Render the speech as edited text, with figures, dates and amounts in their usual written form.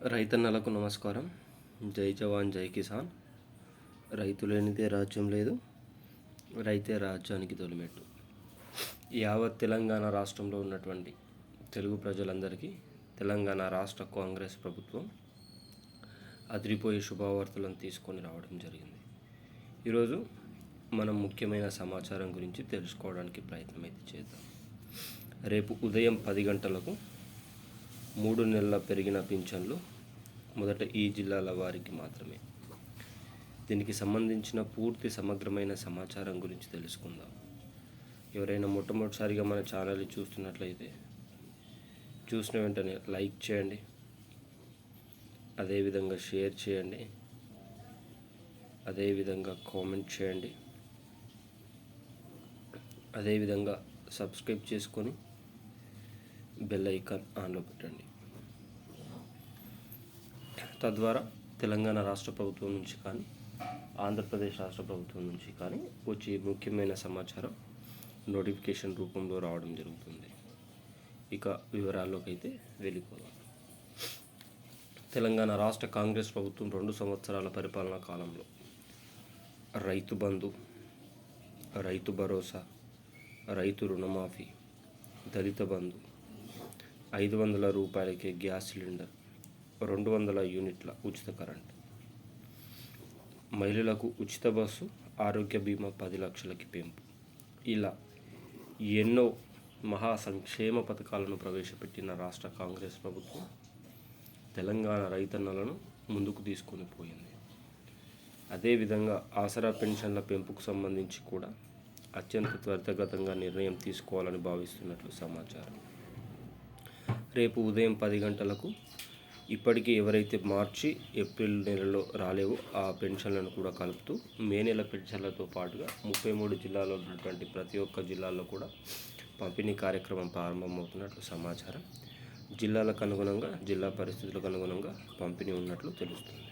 రైతన్నలకు నమస్కారం. జై జవాన్ జై కిసాన్. రైతు లేనిదే రాజ్యం లేదు, రైతే రాజ్యానికి తొలిమెట్టు. యావత్ తెలంగాణ రాష్ట్రంలో ఉన్నటువంటి తెలుగు ప్రజలందరికీ తెలంగాణ రాష్ట్ర కాంగ్రెస్ ప్రభుత్వం అదిరిపోయే శుభవార్తలను తీసుకొని రావడం జరిగింది. ఈరోజు మనం ముఖ్యమైన సమాచారం గురించి తెలుసుకోవడానికి ప్రయత్నం అయితే చేద్దాం. రేపు ఉదయం 10 గంటలకు 3 నెలల పెరిగిన పింఛన్లు మొదట ఈ జిల్లాల వారికి మాత్రమే. దీనికి సంబంధించిన పూర్తి సమగ్రమైన సమాచారం గురించి తెలుసుకుందాం. ఎవరైనా మొట్టమొదటిసారిగా మన ఛానల్ని చూస్తున్నట్లయితే చూసిన వెంటనే లైక్ చేయండి, అదేవిధంగా షేర్ చేయండి, అదేవిధంగా కామెంట్ చేయండి, అదేవిధంగా సబ్స్క్రైబ్ చేసుకొని బెల్ ఐకాన్ ఆన్లో పెట్టండి. తద్వారా తెలంగాణ రాష్ట్ర ప్రభుత్వం నుంచి కానీ ఆంధ్రప్రదేశ్ రాష్ట్ర ప్రభుత్వం నుంచి కానీ వచ్చే ముఖ్యమైన సమాచారం నోటిఫికేషన్ రూపంలో రావడం జరుగుతుంది. ఇక వివరాల్లోకి అయితే వెళ్ళిపోదాం. తెలంగాణ రాష్ట్ర కాంగ్రెస్ ప్రభుత్వం 2 సంవత్సరాల పరిపాలనా కాలంలో రైతు బంధు, రైతు భరోసా, రైతు రుణమాఫీ, దళిత బంధు, 500 రూపాయలకే గ్యాస్ సిలిండర్, 200 యూనిట్ల ఉచిత కరెంట్, మహిళలకు ఉచిత బస్సు, ఆరోగ్య బీమా 10 లక్షలకి పెంపు, ఇలా ఎన్నో మహా సంక్షేమ పథకాలను ప్రవేశపెట్టిన రాష్ట్ర కాంగ్రెస్ ప్రభుత్వం తెలంగాణ రైతన్నలను ముందుకు తీసుకొని పోయింది. అదేవిధంగా ఆసరా పెన్షన్ల పెంపుకు సంబంధించి కూడా అత్యంత త్వరితగతంగా నిర్ణయం తీసుకోవాలని భావిస్తున్నట్లు సమాచారం. రేపు ఉదయం 10 గంటలకు ఇప్పటికీ ఎవరైతే మార్చి, ఏప్రిల్ నెలలో రాలేవో ఆ పెన్షన్లను కూడా కలుపుతూ మే నెల పెన్షన్లతో పాటుగా 33 జిల్లాల్లో ఉన్నటువంటి ప్రతి ఒక్క జిల్లాల్లో కూడా పంపిణీ కార్యక్రమం ప్రారంభమవుతున్నట్లు సమాచారం. జిల్లాలకు అనుగుణంగా, జిల్లా పరిస్థితులకు అనుగుణంగా పంపిణీ ఉన్నట్లు తెలుస్తుంది.